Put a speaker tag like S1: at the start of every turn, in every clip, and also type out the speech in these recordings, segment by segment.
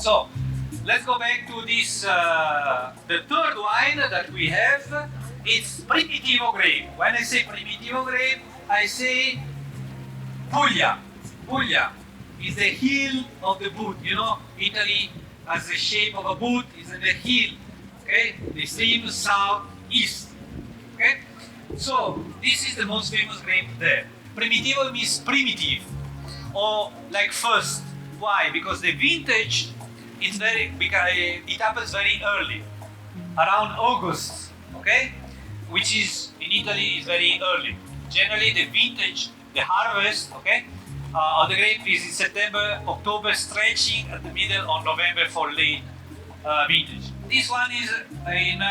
S1: So let's go back to this. The third wine that we have, it's Primitivo grape. When I say Primitivo grape, I say Puglia. Puglia is the heel of the boot. You know, Italy has the shape of a boot. It's in the heel. Okay, the extreme south east. Okay, so this is the most famous grape there. Primitivo means primitive, or like first. Why? Because the vintage is it happens very early, around August. Okay, which is in Italy is very early. Generally, the vintage, the harvest, okay, of the grape is in September, October, stretching at the middle of November for late vintage. This one is in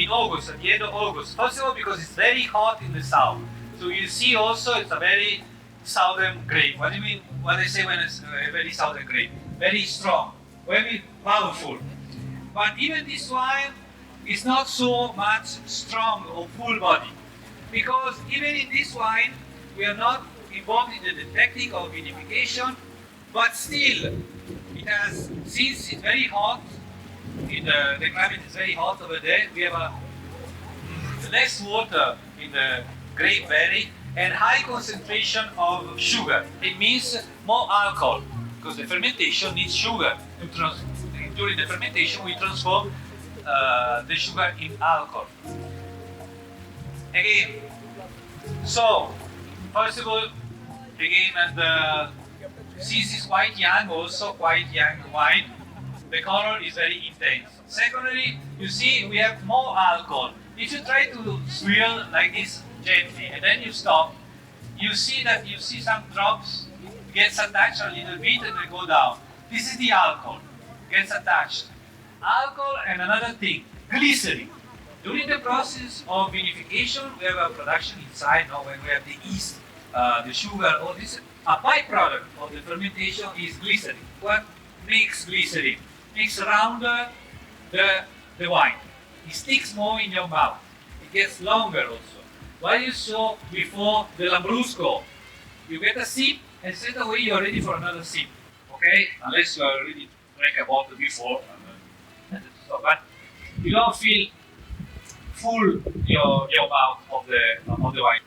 S1: August, at the end of August. First of all, because it's very hot in the south. So you see also it's a very southern grape. What do you mean when I say when it's a very southern grape? Very strong, very powerful. But even this wine is not so much strong or full body. Because even in this wine, we are not involved in the technique of vinification, but still, it has, since it's very hot, the climate is very hot over there, we have less water in the grape berry and high concentration of sugar. It means more alcohol, because the fermentation needs sugar. During the fermentation, we transform the sugar in alcohol. Again, so first of all, again, since it's quite young, also quite young wine, the color is very intense. Secondly, you see we have more alcohol. If you try to swirl like this gently and then you stop, you see some drops gets attached a little bit and they go down. This is the alcohol, gets attached. Alcohol and another thing, glycerin. During the process of vinification, we have a production inside, no? When we have the yeast, the sugar, all this, a byproduct of the fermentation is glycerin. What makes glycerin? Makes around the wine. It sticks more in your mouth. It gets longer also. While you saw before the Lambrusco, you get a sip and straight away you're ready for another sip. Okay? Unless you are already drank a bottle before. But you don't feel full your mouth of the wine.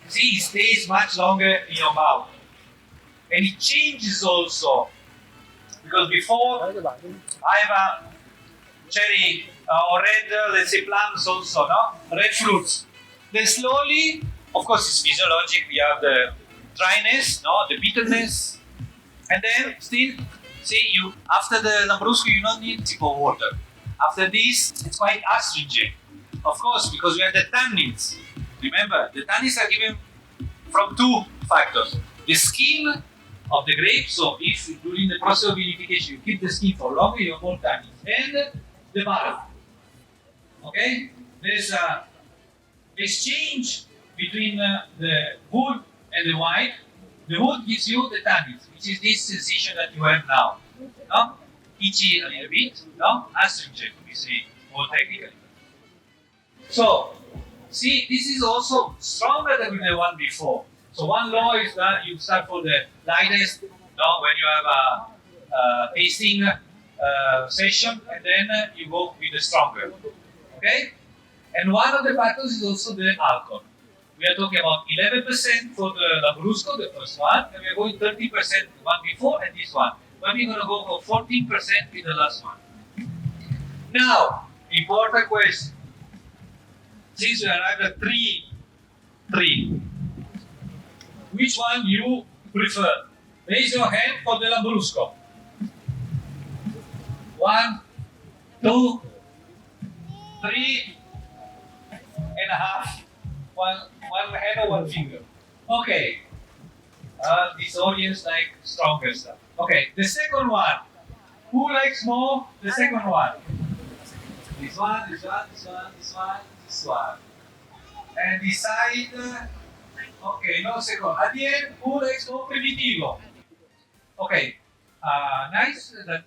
S1: See, it stays much longer in your mouth. And it changes also. Because before, I have a cherry or red, let's say plums also, no? Red fruits. Then slowly, of course it's physiologic, we have the dryness, no? The bitterness. And then still, see, you after the Lambrusco, you don't need a sip of water. After this, it's quite astringent. Of course, because we have the tannins. Remember, the tannins are given from two factors. The skin of the grape, so if during the process of vinification you keep the skin for longer, you have more tannins. And the barrel. Okay? There's an exchange between the wood and the wine. The wood gives you the tannins, which is this sensation that you have now. No? Itchy a little bit, no? Astringent, we say more technically. So, see, this is also stronger than the one before. So one law is that you start for the lightest, no, when you have a tasting session, and then you go with the stronger. Okay? And one of the factors is also the alcohol. We are talking about 11% for the Lambrusco, the first one, and we are going 30% the one before and this one. But we're going to go for 14% with the last one. Now, important question. Since we arrived at three, which one you prefer? Raise your hand for the Lambrusco. 1, 2, 3 and a half. One hand or one finger. Okay. This audience like stronger stuff. Okay, the second one. Who likes more the second one? This one, this one, this one, this one, this one. And decide. Okay, no second. At the end, who likes more Primitivo? Okay. Nice that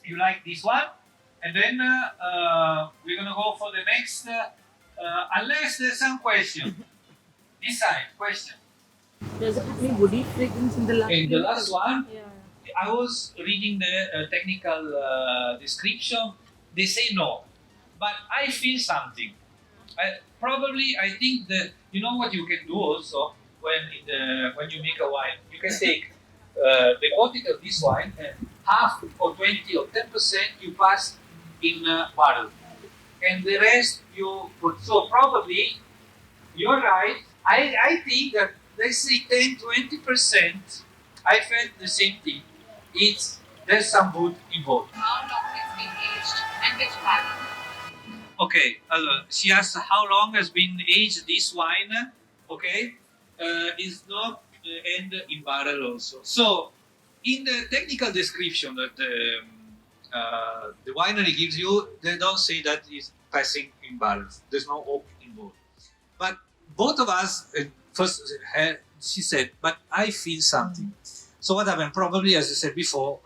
S1: you like this one. And then we're gonna go for the next. Unless there's some question. This side, question.
S2: Does it have any woody fragrance in the last?
S1: Okay, the last one,
S2: Yeah.
S1: I was reading the technical description. They say no, but I feel something. I think that you know what you can do also when you make a wine. You can take the quantity of this wine and half or 20 or 10% you pass in a barrel, and the rest you put. So probably you're right. I think that let's say 10-20%. I felt the same thing. There's some wood involved.
S3: How long it's been aged and which barrel?
S1: Okay, she asked how long has been aged this wine. Okay, is not and in barrel also. So, in the technical description that the winery gives you, they don't say that it's passing in barrels. There's no oak involved. But both of us first, she said, but I feel something. So what happened? Probably, as I said before,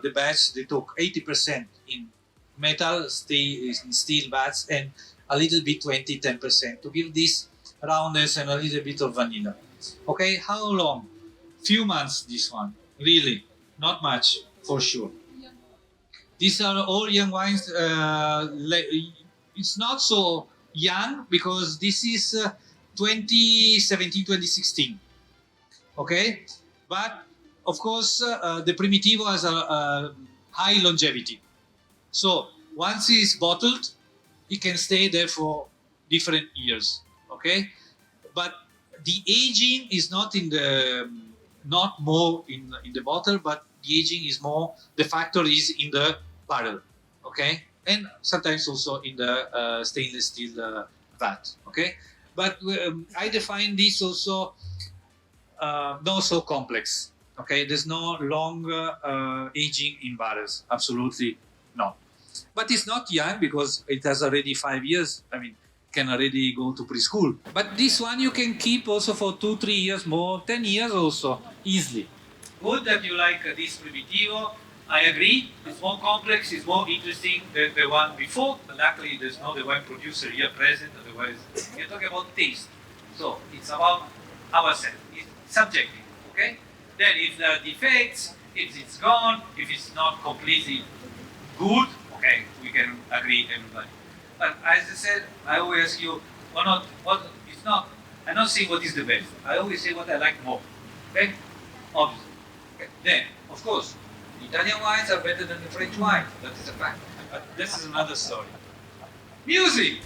S1: the batch they took 80% in metal, steel bats, and a little bit 10% to give this roundness and a little bit of vanilla. Okay, how long? Few months. This one, really, not much for sure. These are all young wines. It's not so young because this is 2017, 2016. Okay, but of course the Primitivo has a high longevity. So once it's bottled, it can stay there for different years. Okay, but the aging is not in the not more in the bottle, but the aging is more. The factor is in the barrel. Okay, and sometimes also in the stainless steel vat. Okay, but I define this also not so complex. Okay, there's no long aging in barrels. Absolutely not. But it's not young because it has already 5 years. I mean, can already go to preschool. But this one you can keep also for 2-3 years more, 10 years also easily. Good that you like this Primitivo. I agree. It's more complex. It's more interesting than the one before. But luckily, there's no the wine producer here present. Otherwise, we're talking about taste. So it's about ourselves. It's subjective. Okay. Then if there are defects, if it's gone, if it's not completely good, okay, we can agree everybody. But as I said, I always ask you, or not, what it's not. I'm not saying what is the best. I always say what I like more. Okay, obviously. Okay. Then, of course, the Italian wines are better than the French wines. That is a fact. But this is another story. Music.